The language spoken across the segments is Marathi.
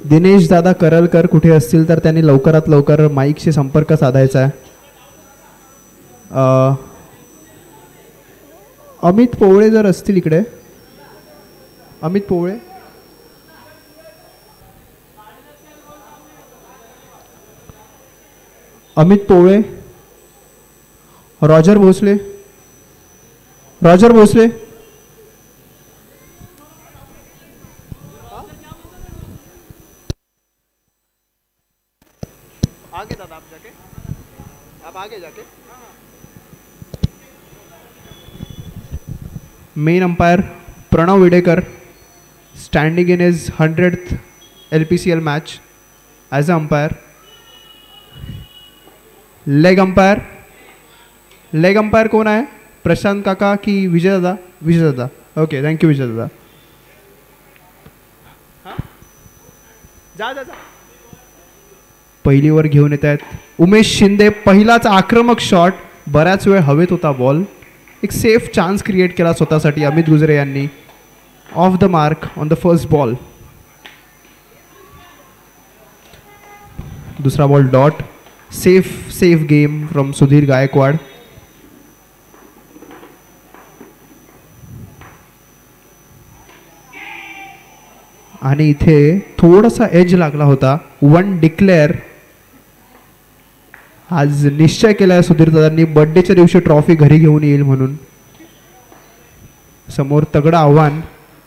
दिनेश दादा करलकर कुठे असतील तर त्यांनी लवकरात लवकर माईकशी संपर्क साधायचा आहे. अमित पोवळे जर असतील इकडे, अमित पोवळे. Amit Powale, Roger Bhosale, Roger Bhosale. आगे दादा आप जाके, आप आगे जाके. Main umpire Pranav Widekar, standing in his 100th LPCL match as a umpire. Leg umpire, leg umpire कौन आहे? प्रशांत काका की विजय दादा? विजय दादा. ओके, थँक्यू विजय दादा. जा जा जा. पहिली ओव्हर घेऊन येत आहेत उमेश शिंदे. पहिलाच आक्रमक शॉट, बऱ्याच वेळ हवेत होता बॉल. एक सेफ चान्स क्रिएट केला स्वतःसाठी अमित गुजरे यांनी. Of the mark on the first ball. दुसरा ball dot. Safe game from Sudhir Gaikwad. आणि इथे थोडासा एज लागला होता. One declare. आज निश्चय केलाय सुधीर दादांनी बर्थडेच्या दिवशी ट्रॉफी घरी घेऊन येईल म्हणून. समोर तगडा आव्हान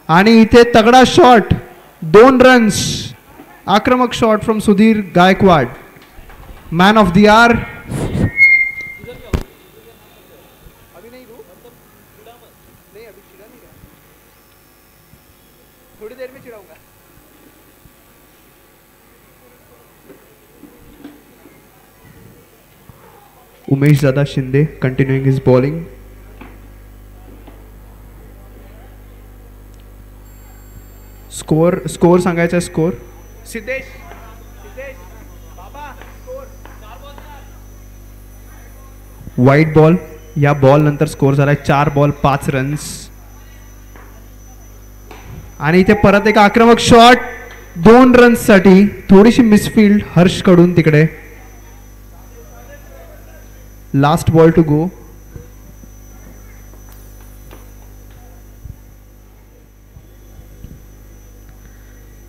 आणि इथे तगडा शॉट. 2 रन्स. आक्रमक shot from Sudhir Gaikwad, man of the hour. थोड़ी देर में चिढ़ाऊंगा. उमेश दादा Shinde continuing his bowling. Score सांगायचा. स्कोर सिद्धेश बाबा. स्कोर वाईट बॉल. या बॉल नंतर स्कोर झालाय 4 बॉल 5 रन्स. आणि इथे परत एक आक्रमक शॉट 2 रन्स साठी. थोडीशी मिसफील्ड हर्ष कडून तिकडे. Last ball to go.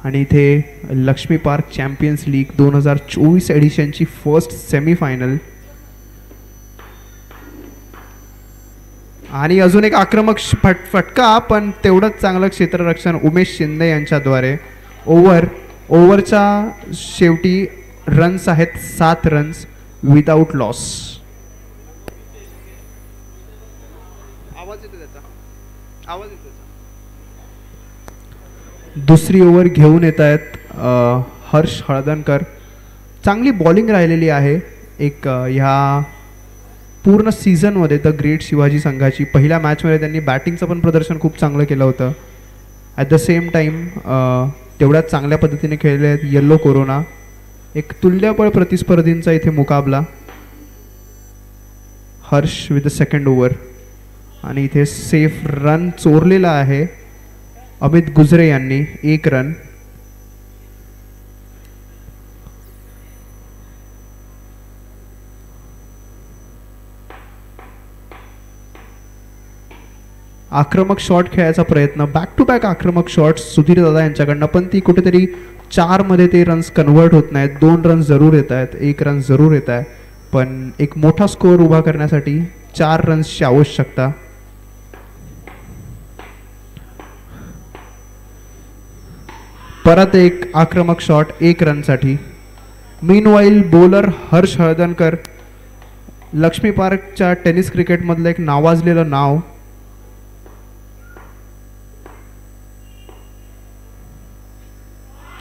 आणि इथे लक्ष्मी पार्क चॅम्पियन्स लीग 2024 एडिशनची फर्स्ट सेमीफायनल. आणि अजून एक आक्रमक फटका, पण तेवढंच चांगलं क्षेत्ररक्षण उमेश शिंदे यांच्याद्वारे. ओव्हरच्या शेवटी रन्स आहेत 7 रन्स विदाउट लॉस. आवाज येतो त्याचा, आवाज येतो. दुसरी ओव्हर घेऊन येत आहेत हर्ष हळदणकर. चांगली बॉलिंग राहिलेली आहे. एक ह्या पूर्ण सीझनमध्ये द ग्रेट शिवाजी संघाची पहिल्या मॅचमध्ये त्यांनी बॅटिंगचं पण प्रदर्शन खूप चांगलं केलं होतं. ॲट द सेम टाईम तेवढ्याच चांगल्या पद्धतीने खेळले आहेत येल्लो कोरोना. एक तुल्यबळ प्रतिस्पर्धींचा इथे मुकाबला. Harsh with the second over. आणि इथे सेफ रन चोरलेला आहे अमित गुजरे यांनी. 1 रन. आक्रमक शॉट खेळायचा प्रयत्न. बॅक टू बॅक आक्रमक शॉट्स सुधीर दादा यांच्याकडनं, पण ती कुठेतरी 4 मध्ये ते रन्स कन्वर्ट होत नाहीत. 2 रन जरूर येत आहेत, 1 रन जरूर येत आहे, पण एक मोठा स्कोअर उभा करण्यासाठी 4 रन्सची आवश्यकता. परत एक आक्रमक शॉट 1 रनसाठी. मीनवाईल बॉलर हर्ष हळदणकर, लक्ष्मी पार्कच्या टेनिस क्रिकेटमधलं एक नावाजलेलं नाव.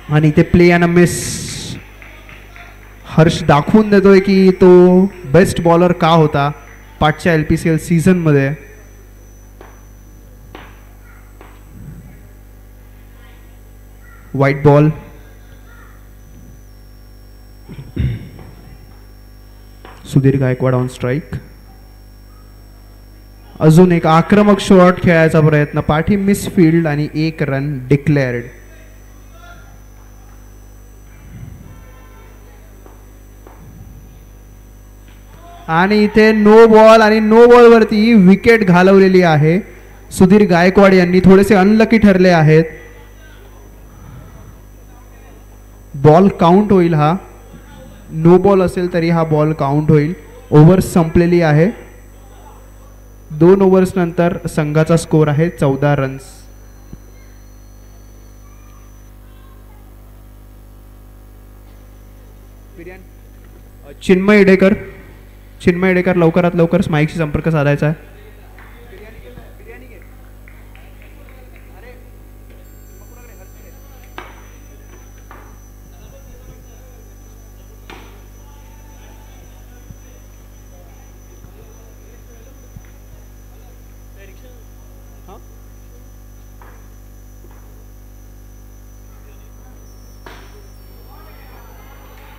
आणि ते play and a miss. Harsh दाखवून देतोय की तो बेस्ट बॉलर का होता पाठच्या LPCL सीझनमध्ये. White ball. Sudhir Gaikwad on strike. अजून एक आक्रमक शॉट खेळायचा प्रयत्न. पाठी मिस फील्ड आणि 1 रन डिक्लेअर्ड. आणि इथे नो बॉल आणि नो बॉल वरती विकेट घालवलेली आहे. सुधीर गायकवाड यांनी थोडेसे अनलकी ठरले आहेत. बॉल काउंट होईल. हा नो बॉल असेल तरी हा बॉल काउंट होईल. ओव्हर संपलेली आहे. 2 ओव्हर्स नंतर संघाचा स्कोर आहे 14 रन्स. चिन्मय इडेकर लवकरात लवकर माईकशी संपर्क साधायचा आहे.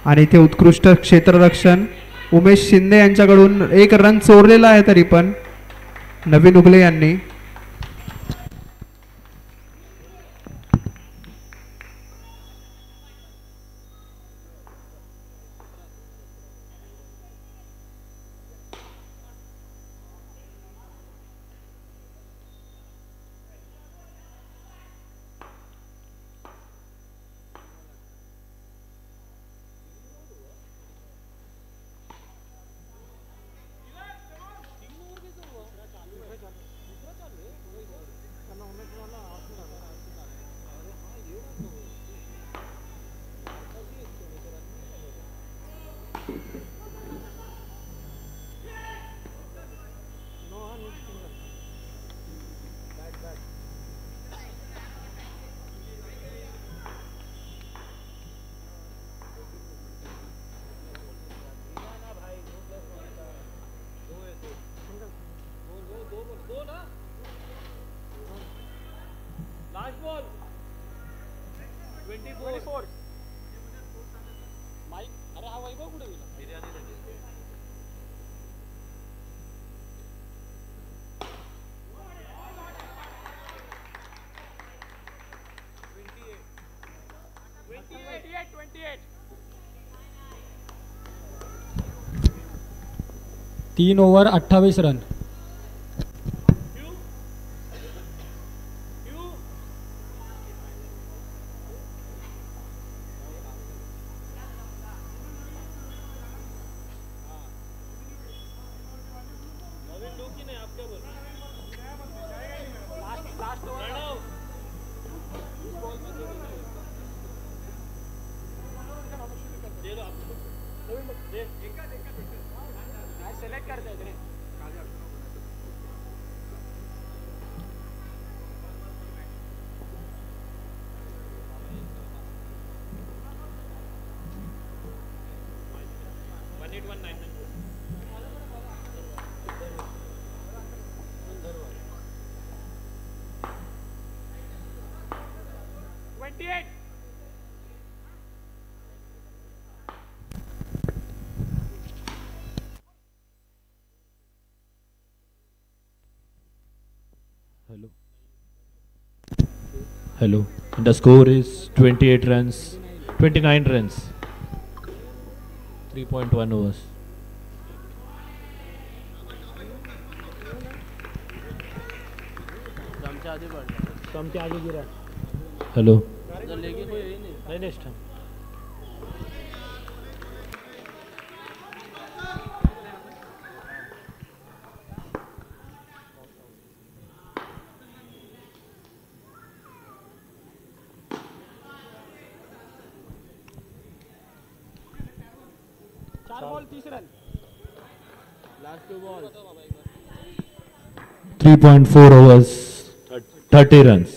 आणि इथे उत्कृष्ट क्षेत्ररक्षण उमेश शिंदे यांच्याकडून 1 रन चोरलेला आहे. तरी पण नवीन उगले यांनी तीन over 28 run. Hello. The score is 28 runs, 29 runs, 3.1 overs. Hello. Last 2 balls. 3.4 overs, 30 runs.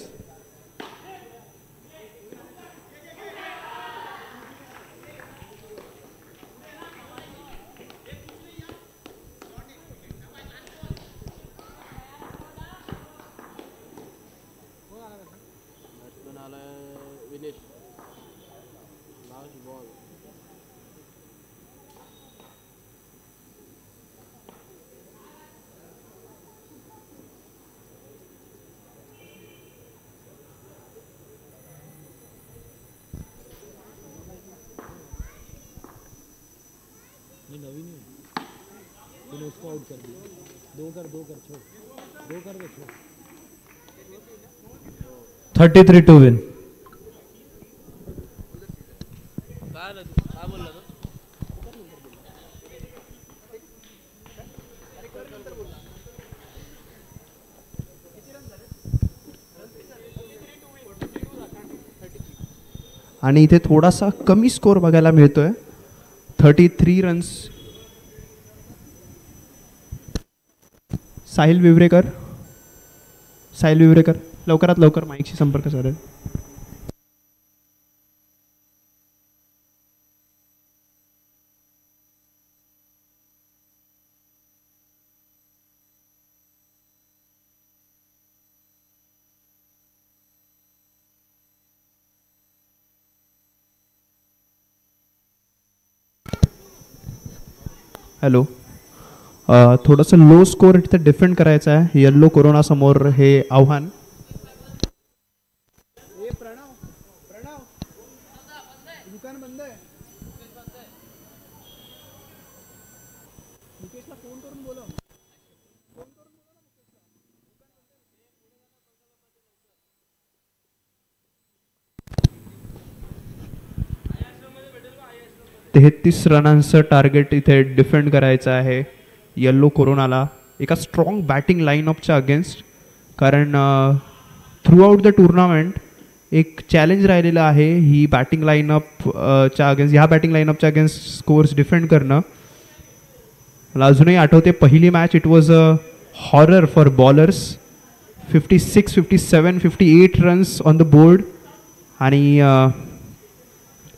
तूने उसको आउट कर दिया 2 कर छोड़ 2 कर दे छोड़ 33 to win. आणि इथे थोडासा कमी स्कोर बघायला मिळतोय 33 रन्स. साहिल विवरेकर लवकरात लवकर माईकशी संपर्क साधेल. हॅलो. थोडंसं लो स्कोर इथं डिफेंड करायचं आहे येल्लो कोरोना समोर हे आव्हान. दुकान बंद आहे. मुकेशला फोन करून बोलव. तेहतीस रनांचं टार्गेट इथे डिफेंड करायचं आहे येल्लो कोरोनाला एका स्ट्रॉंग बॅटिंग लाईनअपच्या अगेन्स्ट. कारण थ्रू आउट द टुर्नामेंट एक चॅलेंज राहिलेलं आहे ही बॅटिंग लाईनअप च्या अगेन्स्ट ह्या बॅटिंग लाईनअपच्या अगेन्स्ट स्कोअर्स डिफेंड करणं. मला अजूनही आठवते पहिली match it was a horror for bowlers. 56, 57, 58 runs on the board आणि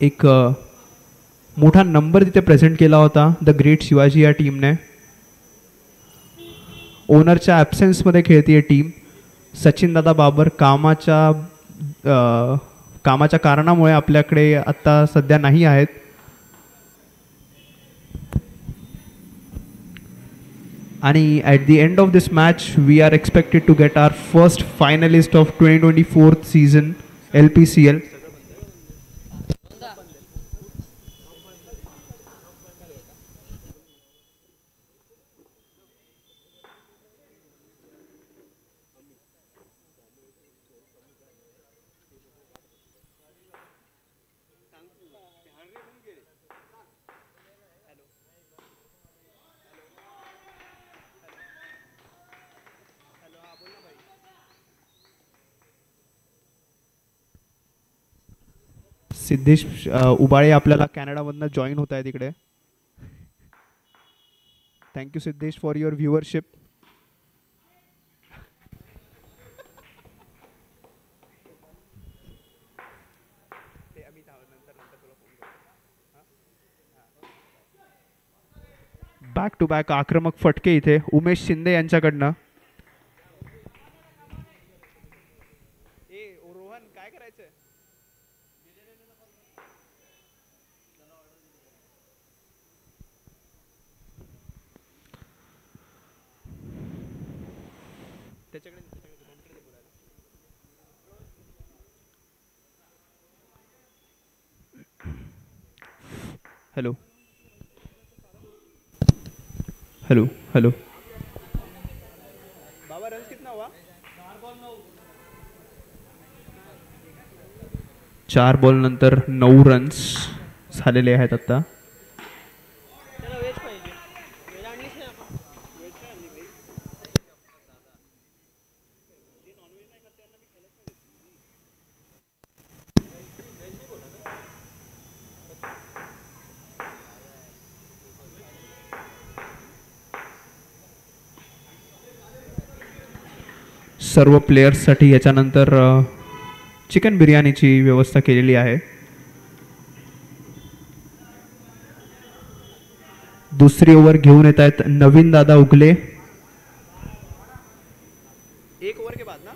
एक मोठा नंबर तिथे प्रेझेंट केला होता द ग्रेट शिवाजी या टीमने. ओनरच्या ॲब्सेन्समध्ये खेळते टीम. सचिनदादा बाबर कामाच्या कारणामुळे आपल्याकडे आत्ता सध्या नाही आहेत. आणि at the end of this match we are expected to get our first finalist of 2024 season LPCL. Siddhesh Ubale आपल्याला कॅनडामधनं जॉईन होत आहे तिकडे. Thank you Siddhesh for your viewership. Back to back आक्रमक फटके इथे उमेश शिंदे यांच्याकडनं. रोहन काय करायचं. Hello hello hello. बाबा रन्स कितना हुआ. 4 बॉल नंतर 9 रन्स झालेले आहेत आता. सर्व प्लेयर्ससाठी याच्यानंतर चिकन बिर्याणीची व्यवस्था केलेली आहे. दुसरी ओव्हर घेऊन येत आहेत नवीन दादा उगले. एक ओव्हर के बाद ना.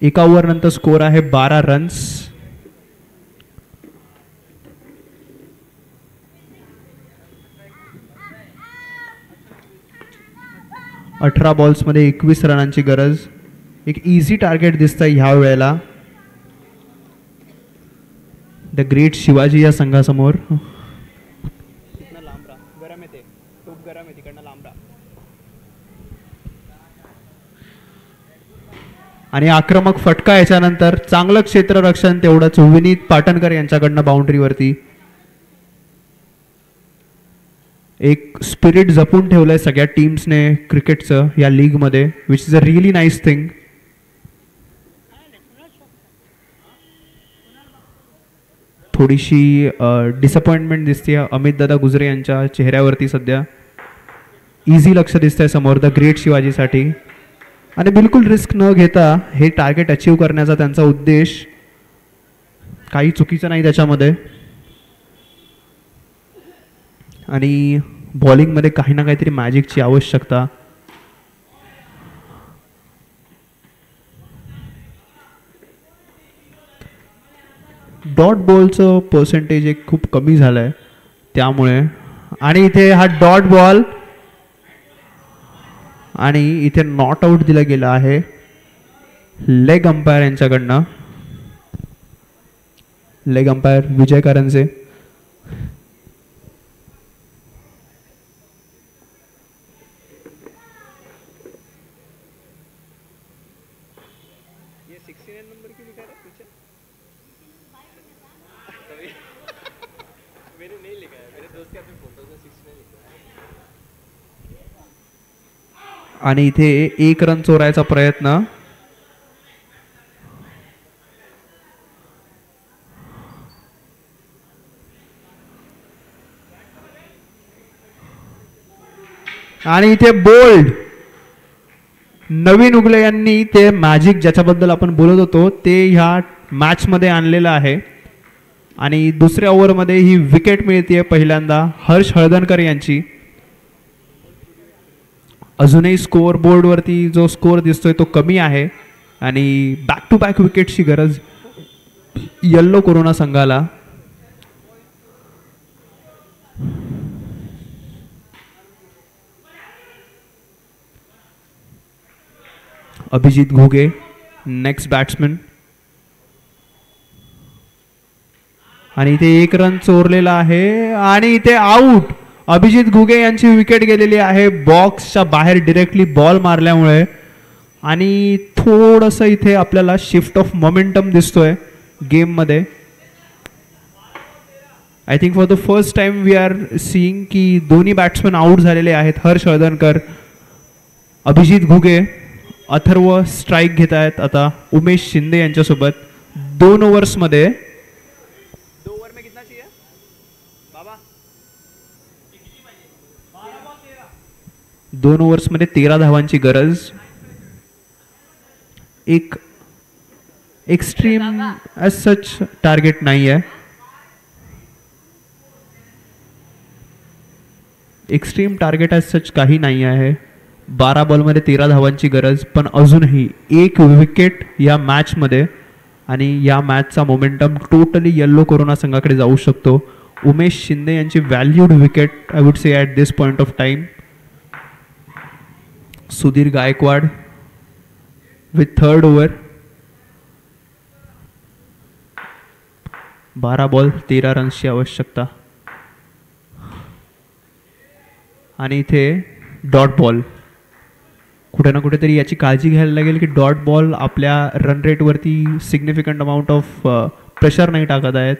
एका ओव्हर नंतर स्कोर आहे 12 रन्स. अठरा बॉल्समध्ये 21 रनांची गरज. एक इझी टार्गेट दिसतंय ह्या वेळेला द ग्रेट शिवाजी या संघासमोर. गरम आहे ते खूप गरम आहे तिकडनं. आणि आक्रमक फटका याच्यानंतर चांगलं क्षेत्ररक्षण तेवढंच विनीत पाटणकर यांच्याकडनं बाउंड्रीवरती. एक स्पिरिट जपून ठेवलंय सगळ्या टीम्सने क्रिकेटचं या लीगमध्ये, which is a really nice thing. थोडीशी डिसअपॉइंटमेंट दिसते अमित दादा गुजरे यांच्या चेहऱ्यावरती सध्या. इझी लक्ष दिसतंय समोर द ग्रेट शिवाजीसाठी आणि बिलकुल रिस्क न घेता हे टार्गेट अचीव करण्याचा त्यांचा उद्देश, काही चुकीचं नाही त्याच्यामध्ये. आणि बॉलिंगमध्ये काही ना काहीतरी मॅजिकची आवश्यकता. डॉट बॉलचं पर्सेंटेज एक खूप कमी झालं आहे त्यामुळे. आणि इथे हा डॉट बॉल आणि इथे नॉट आऊट दिला गेला आहे लेग अंपायर यांच्याकडनं. लेग अंपायर विजय कारंजे. आणि इथे एक रन चोरायचा प्रयत्न. आणि इथे बोल्ड. नवीन उगले यांनी ते मॅजिक ज्याच्याबद्दल आपण बोलत होतो ते ह्या मॅच मध्ये आणलेलं आहे. आणि दुसऱ्या ओव्हरमध्ये ही विकेट मिळते पहिल्यांदा हर्ष हळदणकर यांची. अजूनही स्कोअर बोर्डवरती जो स्कोअर दिसतोय तो कमी आहे आणि बॅक टू बॅक विकेटची गरज येल्लो कोरोना संघाला. Abhijit Ghuge next batsman. आणि इथे एक रन चोरलेला आहे आणि इथे आउट. अभिजित घुगे यांची विकेट गेलेली आहे बॉक्सच्या बाहेर डिरेक्टली बॉल मारल्यामुळे. आणि थोडंसं इथे आपल्याला शिफ्ट ऑफ मोमेंटम दिसतोय गेममध्ये. I think for the first time we are seeing की दोन्ही बॅट्समन आउट झालेले आहेत. हर्ष हळदणकर, अभिजित घुगे. अथर्व स्ट्राईक घेत आहेत आता उमेश शिंदे यांच्यासोबत 2 ओव्हर्समध्ये. 2 ओव्हर्समध्ये 13 धावांची गरज. एक एक्स्ट्रीम ॲज सच टार्गेट नाही आहे. एक्स्ट्रीम टार्गेट ॲज सच काही नाही आहे. 12 बॉलमध्ये 13 धावांची गरज, पण अजूनही एक विकेट या मॅचमध्ये. आणि या मॅचचा मोमेंटम टोटली येल्लो कोरोना संघाकडे जाऊ शकतो. उमेश शिंदे यांची valued wicket I would say at this point of time. Sudhir Gaikwad with third over. 12 ball 13 रन्सची आवश्यकता. आणि इथे डॉट बॉल. कुठे ना कुठेतरी याची काळजी घ्यायला लागेल की डॉट बॉल आपल्या रन रेटवरती सिग्निफिकंट अमाऊंट ऑफ प्रेशर नाही टाकत आहेत.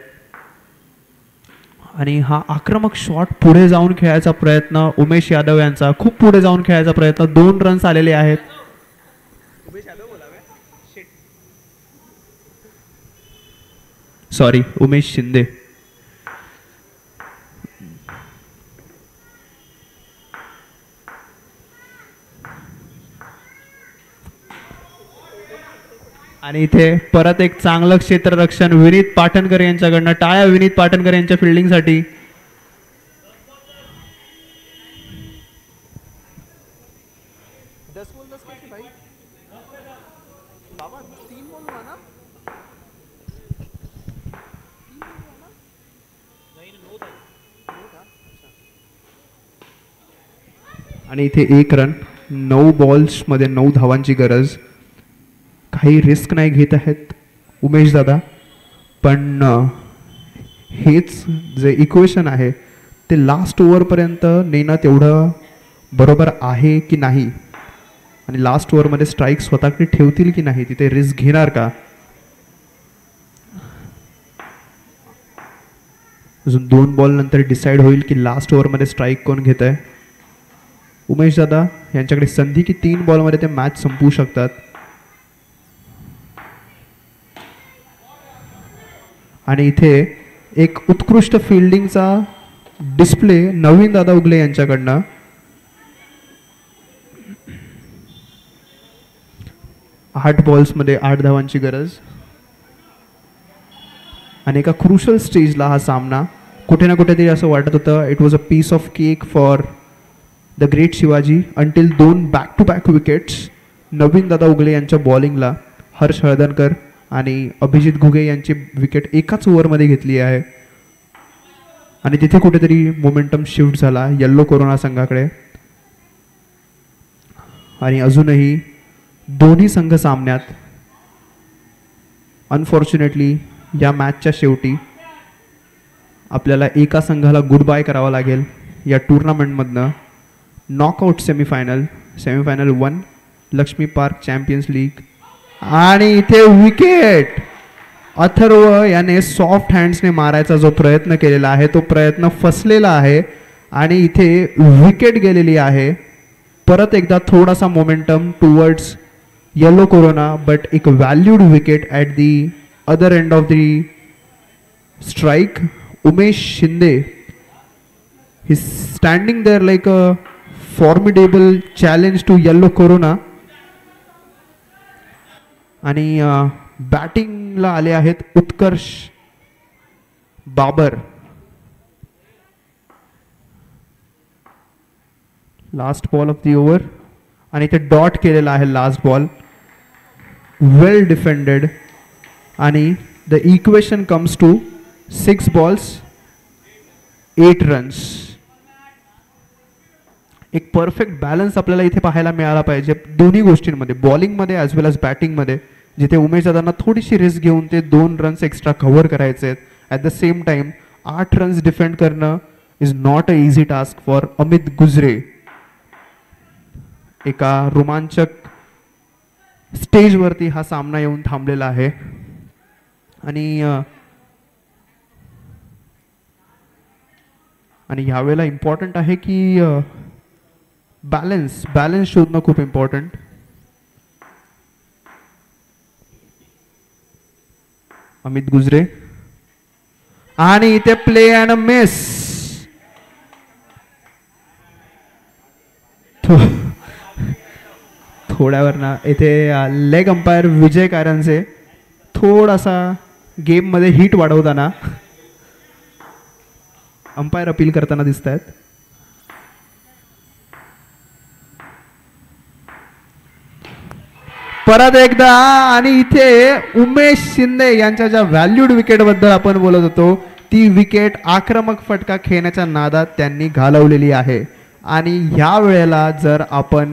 आणि हा आक्रमक शॉट पुढे जाऊन खेळायचा प्रयत्न उमेश यादव यांचा. खूप पुढे जाऊन खेळायचा प्रयत्न. 2 रन्स आलेले आहेत. सॉरी, उमेश शिंदे. आणि इथे परत एक चांगलं क्षेत्ररक्षण विनीत पाटणकर यांच्याकडनं. टाळ्या विनीत पाटणकर यांच्या फिल्डिंगसाठी. आणि इथे 1 रन. 9 बॉल्समध्ये 9 धावांची गरज. काही रिस्क नाही घेत आहेत उमेश दादा, पण हेच जे इक्वेशन आहे ते लास्ट ओव्हरपर्यंत नेणं तेवढं बरोबर आहे की नाही आणि लास्ट ओव्हरमध्ये स्ट्राईक स्वतःकडे ठेवतील की नाही, तिथे रिस्क घेणार का. अजून 2 बॉल नंतर डिसाईड होईल की लास्ट ओव्हरमध्ये स्ट्राईक कोण घेत आहे. उमेश दादा यांच्याकडे संधी की 3 बॉलमध्ये ते मॅच संपवू शकतात. आणि इथे एक उत्कृष्ट फिल्डिंगचा डिस्प्ले नवीन दादा उगले यांच्याकडनं. आठ बॉल्समध्ये 8 धावांची गरज. आणि एका क्रुशल स्टेजला हा सामना कुठे ना कुठेतरी असं वाटत होतं it was a piece of cake for the great Shivaji until 2 back to back wickets Naveen दादा उगले यांच्या बॉलिंगला हर्ष हळदणकर आणि अभिजित घुगे यांची विकेट एकाच ओव्हरमध्ये घेतली आहे. आणि तिथे कुठेतरी मोमेंटम शिफ्ट झाला येल्लो कोरोना संघाकडे. आणि अजूनही दोन्ही संघ सामन्यात अनफॉर्च्युनेटली या मॅचच्या शेवटी आपल्याला एका संघाला गुड बाय करावा लागेल या टुर्नामेंटमधनं. Knockout semifinal 1 Laxmi park champions league. आणि इथे विकेट अथर्व याने सॉफ्ट हँड्सने मारायचा जो प्रयत्न केलेला आहे तो प्रयत्न फसलेला आहे आणि इथे विकेट गेलेली आहे. परत एकदा थोडासा momentum towards yellow corona but एक valued wicket at the other end of the strike. Umesh Shinde he standing there like a formidable challenge to yellow corona. आणि बॅटिंगला आले आहेत Utkarsh Babar. Last ball of the over आणि इथे डॉट केलेला आहे लास्ट बॉल. Well defended. आणि the equation comes to 6 balls 8 runs. एक परफेक्ट बॅलन्स आपल्याला इथे पाहायला मिळाला पाहिजे दोन्ही गोष्टींमध्ये बॉलिंगमध्ये ॲज वेल एज बॅटिंगमध्ये. जिथे उमेश दादांना थोडीशी रिस्क घेऊन ते 2 runs एक्स्ट्रा कव्हर करायचे आहेत. At the same time 8 runs defend करणं is not a easy task for Amit Gujare. एका रोमांचक स्टेजवरती हा सामना येऊन थांबलेला आहे. आणि ह्यावेळेला इम्पॉर्टंट आहे की बॅलन्स शोधणं खूप इम्पॉर्टंट. अमित गुजरे आणि इथे प्ले अँड अ मिस. थोड्यावर ना इथे लेग अंपायर विजय कारंजे थोडासा गेम मध्ये हिट वाढवताना अंपायर अपील करताना दिसत आहेत. परत एकदा आणि इथे उमेश शिंदे यांच्या ज्या व्हॅल्यूड विकेट बद्दल आपण बोलत होतो ती विकेट आक्रमक फटका खेळण्याच्या नादात त्यांनी घालवलेली आहे. आणि ह्या वेळेला जर आपण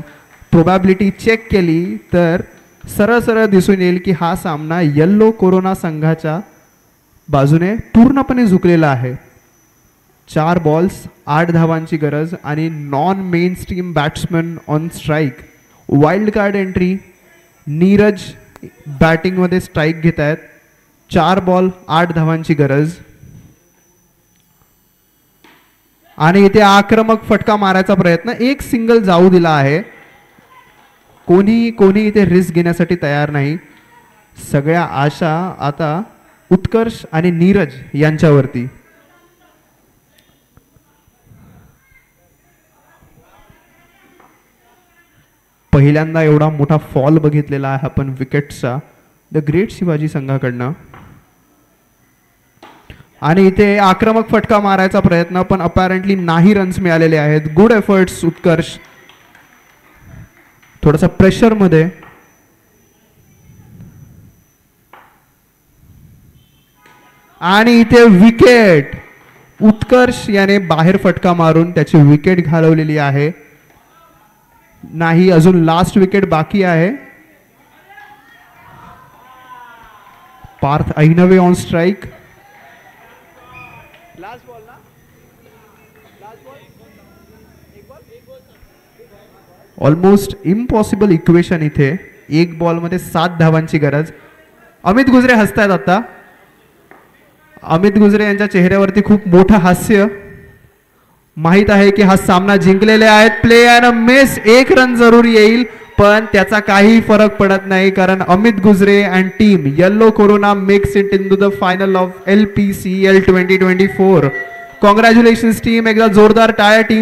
प्रोबॅबिलिटी चेक केली तर सरळ सरळ दिसून येईल की हा सामना येल्लो कोरोना संघाच्या बाजूने पूर्णपणे झुकलेला आहे. 4 balls 8 धावांची गरज आणि non mainstream batsman on strike. Wild card entry Neeraj बॅटिंगमध्ये स्ट्राईक घेत आहेत. 4 ball 8 धावांची गरज. आणि इथे आक्रमक फटका मारायचा प्रयत्न एक सिंगल जाऊ दिला आहे. कोणी इथे रिस्क घेण्यासाठी तयार नाही. सगळ्या आशा आता उत्कर्ष आणि नीरज यांच्यावरती. पहिल्यांदा एवढा मोठा फॉल बघितलेला आहे आपण विकेट्सचा द ग्रेट शिवाजी संघाकडनं. आणि इथे आक्रमक फटका मारायचा प्रयत्न पण अपॅरेंटली नाही रन्स मिळालेले आहेत. गुड एफर्ट्स उत्कर्ष. थोडासा प्रेशर मध्ये आणि इथे विकेट. उत्कर्ष याने बाहेर फटका मारून त्याची विकेट घालवलेली आहे. नाही अजून लास्ट विकेट बाकी आहे. Parth anyway on strike. Last ball ना लास्ट बॉल एक बॉल ऑलमोस्ट इम्पॉसिबल इक्वेशन इथे. एक बॉलमध्ये 7 धावांची गरज. अमित गुजरे हसतायत आता. अमित गुजरे यांच्या चेहऱ्यावरती खूप मोठं हास्य. माहित आहे की हा सामना जिंकलेले आहेत. Play and a miss. 1 run जरूर येईल पण त्याचा काही फरक पडत नाही कारण Amit Gujare and team yellow corona makes it in to the final of LPCL 2024. Congratulations team. एकदा जोरदार टाळ्या टीम.